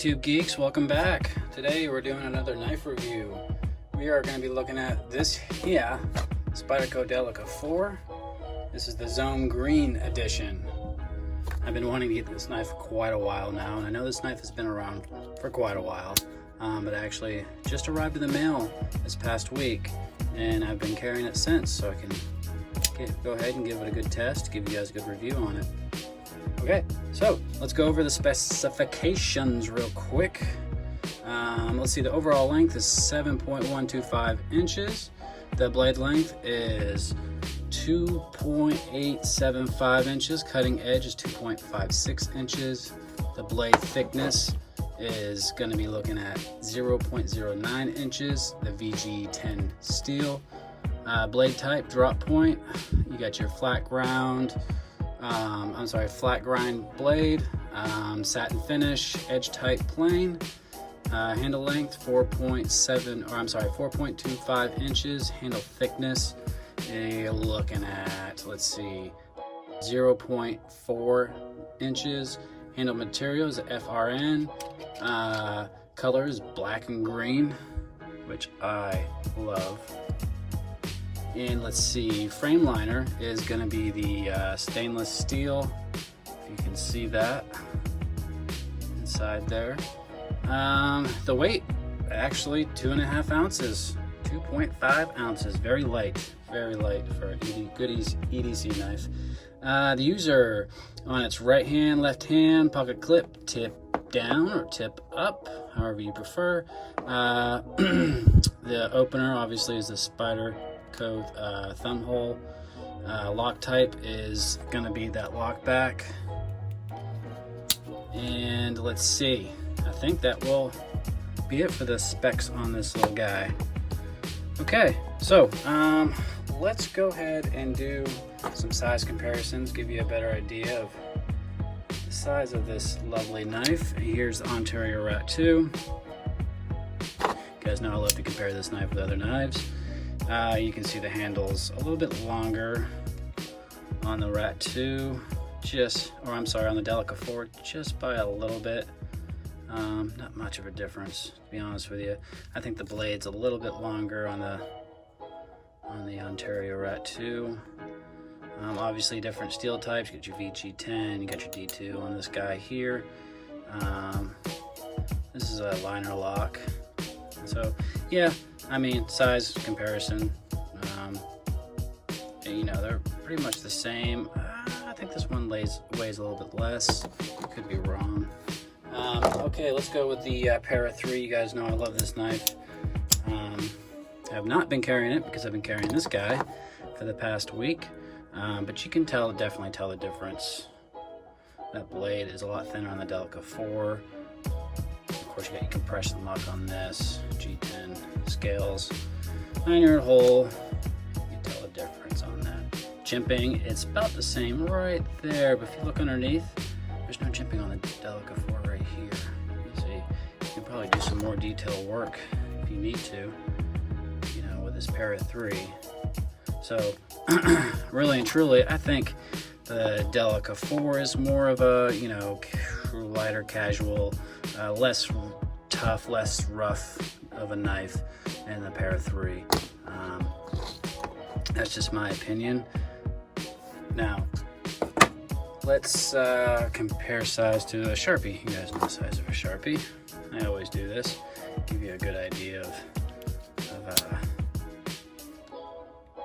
YouTube geeks, welcome back. Today we're doing another knife review. We are going to be looking at this here Spyderco Delica 4. This is the Zome Green Edition. I've been wanting to get this knife for quite a while now, and I know this knife has been around for quite a while, but actually just arrived in the mail this past week, and I've been carrying it since, so I can go ahead and give it a good test, give you guys a good review on it. Okay, so let's go over the specifications real quick. Let's see, the overall length is 7.125 inches. The blade length is 2.875 inches. Cutting edge is 2.56 inches. The blade thickness is going to be looking at 0.09 inches. The VG10 steel. Blade type, drop point. You got your flat grind blade, satin finish, edge tight plane, handle length 4.25 inches, handle thickness you're looking at, let's see, 0.4 inches, handle materials FRN, colors black and green, which I love. And let's see, frame liner is going to be the stainless steel, if you can see that inside there. The weight, actually 2.5 ounces, 2.5 ounces, very light for a good EDC knife. The user on its right hand, left hand, pocket clip, tip down or tip up, however you prefer. The opener obviously is the Spyderco thumb hole. Lock type is going to be that lock back. And let's see, I think that will be it for the specs on this little guy. Okay, so let's go ahead and do some size comparisons, give you a better idea of the size of this lovely knife. Here's the Ontario Rat 2. You guys know I love to compare this knife with other knives. You can see the handles a little bit longer on the Rat 2, on the Delica 4, just by a little bit. Not much of a difference, to be honest with you. I think the blade's a little bit longer on the Ontario Rat 2. Obviously different steel types. You got your VG10, you got your D2 on this guy here. This is a liner lock. So yeah, I mean, size comparison, you know, they're pretty much the same. I think this one weighs a little bit less. Could be wrong. Okay, let's go with the Para 3. You guys know I love this knife. I have not been carrying it because I've been carrying this guy for the past week, but you can definitely tell the difference. That blade is a lot thinner on the Delica 4. Of course, you got your compression lock on this, G10 scales, 9-yard hole. You can tell the difference on that. Jimping, it's about the same right there, but if you look underneath, there's no jimping on the Delica 4 right here. You see, you can probably do some more detail work if you need to, you know, with this Para 3. So, really and truly, I think the Delica 4 is more of a, you know, lighter, casual, less tough, less rough of a knife than the Para 3. That's just my opinion. Now, let's compare size to a Sharpie. You guys know the size of a Sharpie. I always do this. Give you a good idea of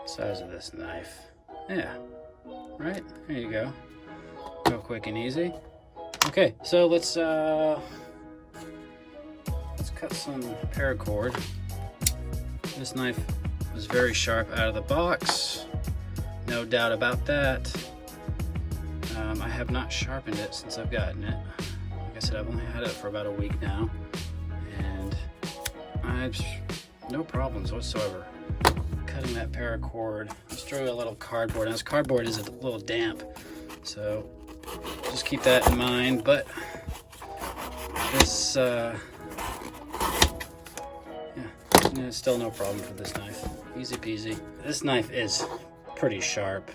size of this knife. Yeah, right? There you go. Real quick and easy. Okay, so let's cut some paracord. This knife was very sharp out of the box, no doubt about that. I have not sharpened it since I've gotten it. Like I said, I've only had it for about a week now, and I've no problems whatsoever cutting that paracord. Let's throw a little cardboard. Now this cardboard is a little damp, so just keep that in mind. But this, yeah, still no problem for this knife. Easy peasy. This knife is pretty sharp.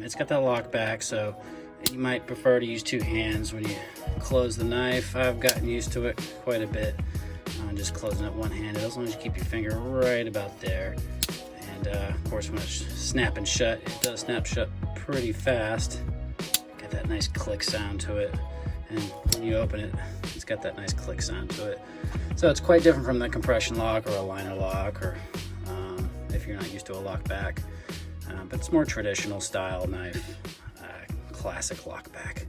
It's got that lock back, so you might prefer to use 2 hands when you close the knife. I've gotten used to it quite a bit, just closing it one-handed, as long as you keep your finger right about there. And of course, when it's snapping shut, it does snap shut pretty fast. Got that nice click sound to it, and when you open it, it's got that nice click sound to it. So it's quite different from the compression lock or a liner lock, or if you're not used to a lock back. But it's more traditional style knife, classic lock back.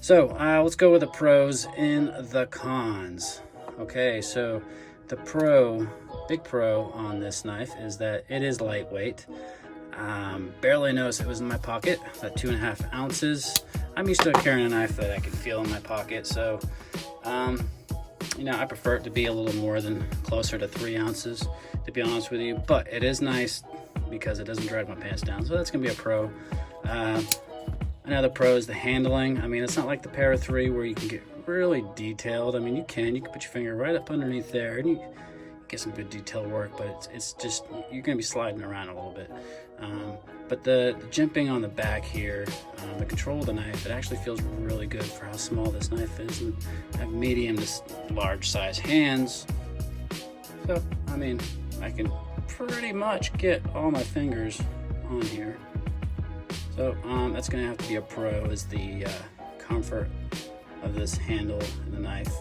So let's go with the pros and the cons. Okay, so the big pro on this knife is that it is lightweight. Barely noticed it was in my pocket, about 2.5 ounces. I'm used to carrying a knife that I can feel in my pocket, so you know, I prefer it to be a little more than closer to 3 ounces, to be honest with you. But it is nice because it doesn't drag my pants down, so that's gonna be a pro. Another pro is the handling. I mean, it's not like the Para 3 where you can get really detailed. I mean, you can put your finger right up underneath there and you get some good detail work, but it's just, you're gonna be sliding around a little bit. But the jimping on the back here, the control of the knife, it actually feels really good for how small this knife is. And I have medium to large size hands. So, I mean, I can pretty much get all my fingers on here. So that's gonna have to be a pro, is the comfort of this handle and the knife.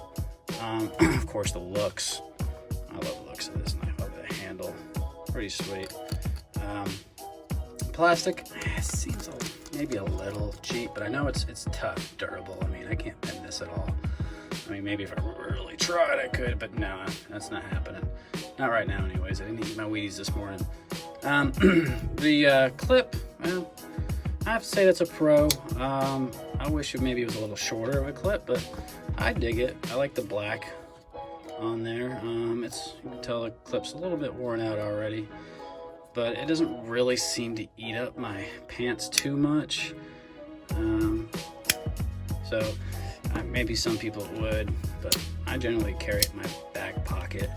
Of course, the looks. I love the looks of this knife. I love the handle, pretty sweet. Plastic, it seems maybe a little cheap, but I know it's tough, durable. I mean, I can't bend this at all. I mean, maybe if I really tried, I could, but no, that's not happening. Not right now, anyways. I didn't eat my Wheaties this morning. The clip, well, I have to say that's a pro. I wish maybe it was a little shorter of a clip, but I dig it. I like the black on there. You can tell the clip's a little bit worn out already, but it doesn't really seem to eat up my pants too much. So maybe some people would, but I generally carry it in my back pocket.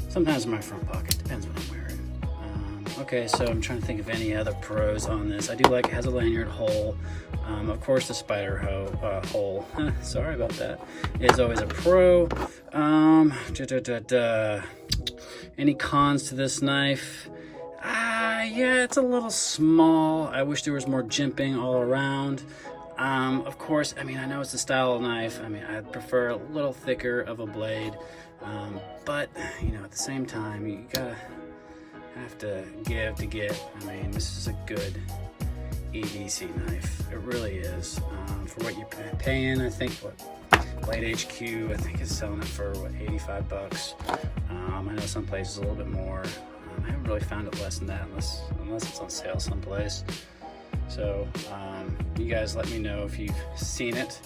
Sometimes in my front pocket, depends what I'm wearing. Okay, so I'm trying to think of any other pros on this. I do like it has a lanyard hole. Of course, the Spyderco hole, sorry about that, is always a pro. Any cons to this knife? Yeah, it's a little small. I wish there was more jimping all around. Of course, I mean, I know it's a style of knife. I mean, I'd prefer a little thicker of a blade. But, you know, at the same time, you gotta have to give to get. I mean, this is a good EDC knife. It really is. For what you're paying, I think, Blade HQ, I think is selling it for, 85 bucks. I know some places a little bit more. I haven't really found it less than that unless it's on sale someplace. So you guys let me know if you've seen it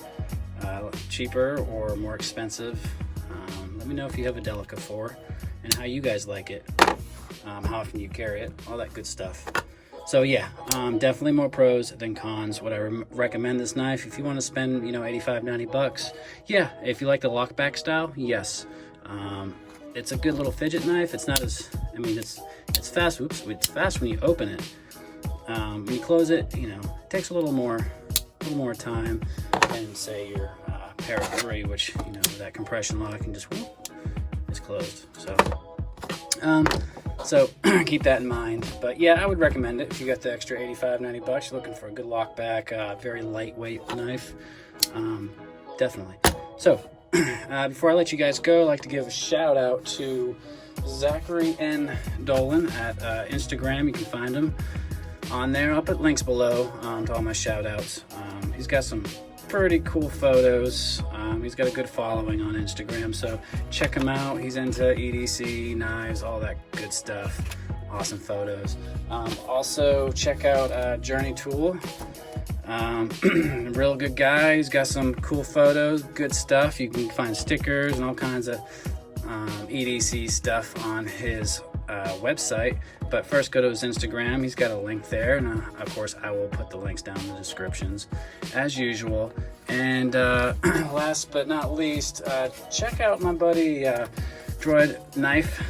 cheaper or more expensive. Let me know if you have a Delica 4 and how you guys like it, how often you carry it, all that good stuff. So yeah, definitely more pros than cons. Would I recommend this knife? If you want to spend, 85, 90 bucks, yeah. If you like the lockback style, yes. It's a good little fidget knife. It's not as, I mean, it's fast. Oops, it's fast when you open it. When you close it, it takes a little more time than say your Para 3, which that compression lock and just whoop, it's closed. So keep that in mind. But yeah, I would recommend it if you got the extra 85, 90 bucks. You're looking for a good lockback, very lightweight knife. Definitely. So before I let you guys go, I'd like to give a shout out to Zachary N. Dolan at Instagram. You can find him on there. I'll put links below to all my shout outs. He's got some pretty cool photos. He's got a good following on Instagram, so check him out. He's into EDC, knives, all that good stuff. Awesome photos. Also check out Journey Tool. Real good guy. He's got some cool photos, good stuff. You can find stickers and all kinds of EDC stuff on his website. But first, go to his Instagram. He's got a link there, and of course I will put the links down in the descriptions as usual. And last but not least, check out my buddy Droid Knife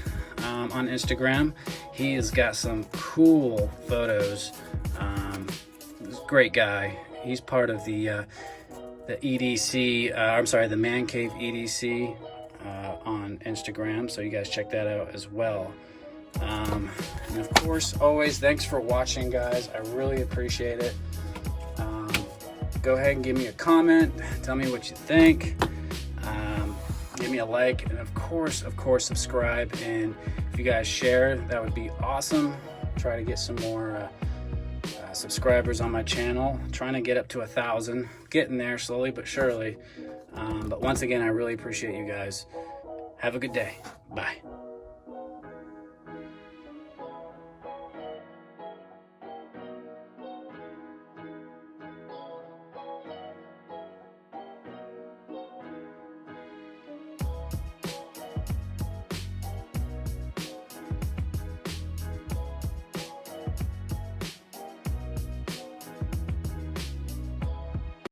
on Instagram. He has got some cool photos. He's a great guy. He's part of the EDC, I'm sorry, the Man Cave EDC on Instagram. So you guys check that out as well. And of course, always thanks for watching, guys. I really appreciate it. Go ahead and give me a comment. Tell me what you think. Give me a like, and of course, subscribe. And if you guys share, that would be awesome. Try to get some more subscribers on my channel. Trying to get up to 1,000. Getting there slowly but surely. But once again, I really appreciate you guys. Have a good day. Bye.